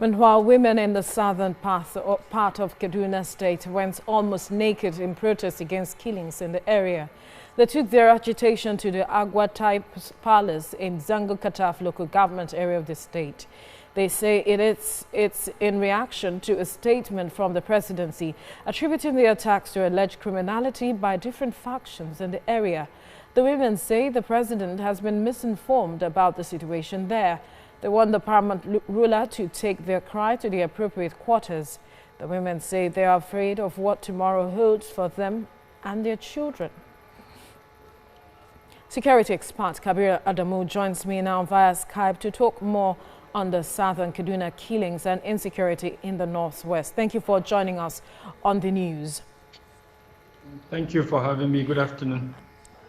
Meanwhile, women in the southern part of Kaduna State went almost naked in protest against killings in the area. They took their agitation to the Agwa-type palace in Zango-Kataf local government area of the state. They say it's in reaction to a statement from the presidency attributing the attacks to alleged criminality by different factions in the area. The women say the president has been misinformed about the situation there. They want the paramount ruler to take their cry to the appropriate quarters. The women say they are afraid of what tomorrow holds for them and their children. Security expert Kabir Adamu joins me now via Skype to talk more on the southern Kaduna killings and insecurity in the northwest. Thank you for joining us on the news. Thank you for having me. Good afternoon.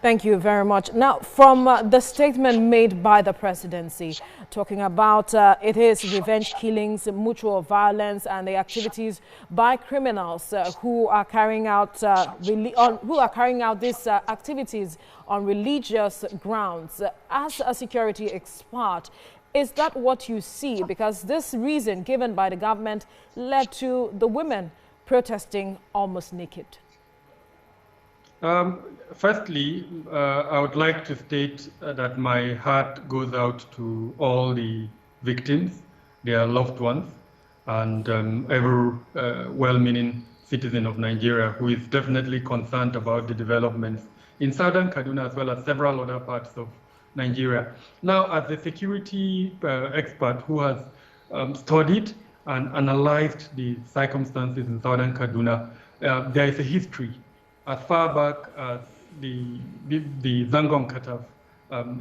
Thank you very much. Now, from the statement made by the presidency, talking about it is revenge killings, mutual violence, and the activities by criminals who are carrying out these activities on religious grounds. As a security expert, is that what you see? Because this reason given by the government led to the women protesting almost naked. Firstly, I would like to state that my heart goes out to all the victims, their loved ones, and every well-meaning citizen of Nigeria who is definitely concerned about the developments in southern Kaduna as well as several other parts of Nigeria. Now, as a security expert who has studied and analyzed the circumstances in southern Kaduna, there is a history as far back as the Zango-Kataf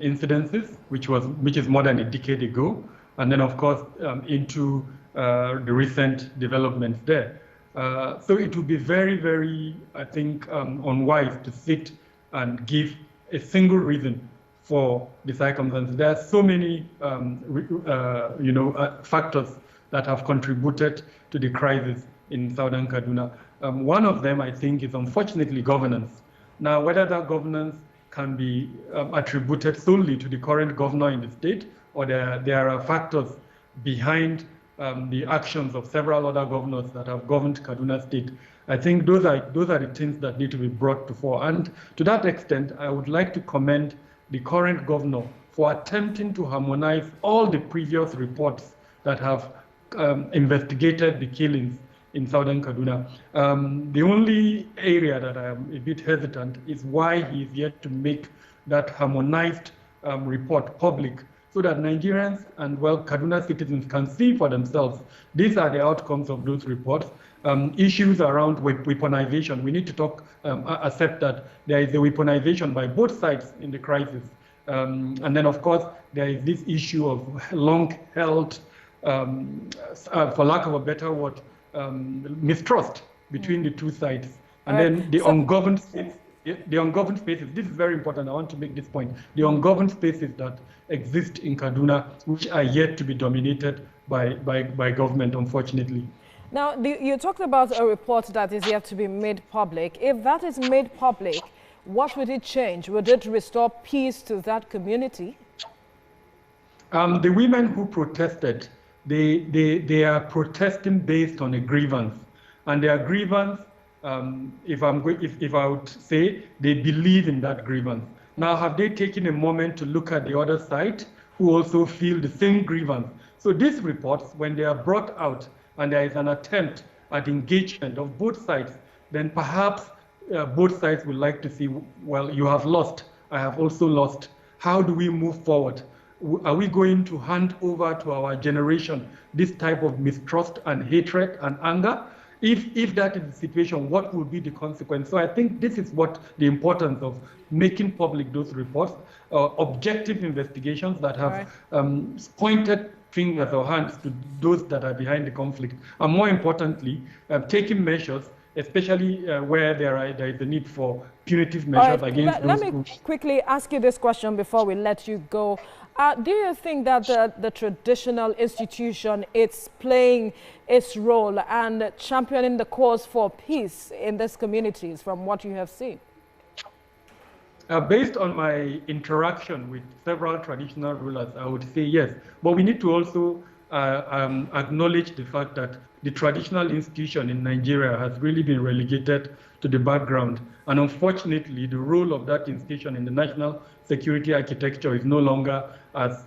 incidences, which is more than a decade ago, and then of course into the recent developments there. So it would be very, very, I think, unwise to sit and give a single reason for the circumstances. There are so many, factors that have contributed to the crisis in southern Kaduna. One of them, I think, is unfortunately governance. Now, whether that governance can be attributed solely to the current governor in the state, or there are factors behind the actions of several other governors that have governed Kaduna State, I think those are the things that need to be brought to fore. And to that extent, I would like to commend the current governor for attempting to harmonize all the previous reports that have investigated the killings in southern Kaduna. The only area that I am a bit hesitant is why he is yet to make that harmonized report public, so that Nigerians and, well, Kaduna citizens can see for themselves. These are the outcomes of those reports. Issues around weaponization. We need to accept that there is a weaponization by both sides in the crisis. And then, of course, there is this issue of long-held, for lack of a better word, mistrust between the two sides. And then the ungoverned spaces, this is very important, I want to make this point, the ungoverned spaces that exist in Kaduna, which are yet to be dominated by government, unfortunately. Now, you talked about a report that is yet to be made public. If that is made public, what would it change? Would it restore peace to that community? The women who protested, they are protesting based on a grievance, and their grievance, if I would say, they believe in that grievance. Now, have they taken a moment to look at the other side who also feel the same grievance? So these reports, when they are brought out and there is an attempt at engagement of both sides, then perhaps both sides would like to see, well, you have lost, I have also lost. How do we move forward? Are we going to hand over to our generation this type of mistrust and hatred and anger? If that is the situation, what will be the consequence? So I think this is what the importance of making public those reports, objective investigations that have pointed fingers or hands to those that are behind the conflict, and more importantly, taking measures, especially where there is the need for punitive measures against those. Let me quickly ask you this question before we let you go. Do you think that the traditional institution is playing its role and championing the cause for peace in these communities from what you have seen? Based on my interaction with several traditional rulers, I would say yes. But we need to also acknowledge the fact that the traditional institution in Nigeria has really been relegated to the background. And unfortunately, the role of that institution in the national security architecture is no longer as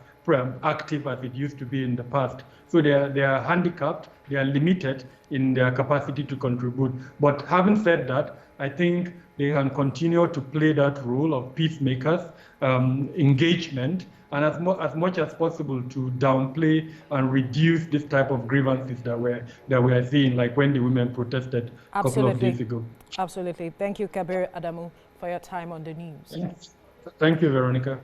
active as it used to be in the past. So they are handicapped, they are limited in their capacity to contribute. But having said that, I think they can continue to play that role of peacemakers, engagement, and as much as possible to downplay and reduce this type of grievances that we're seeing, like when the women protested a couple of days ago. Absolutely. Thank you, Kabir Adamu, for your time on the news. Thank you, Veronica.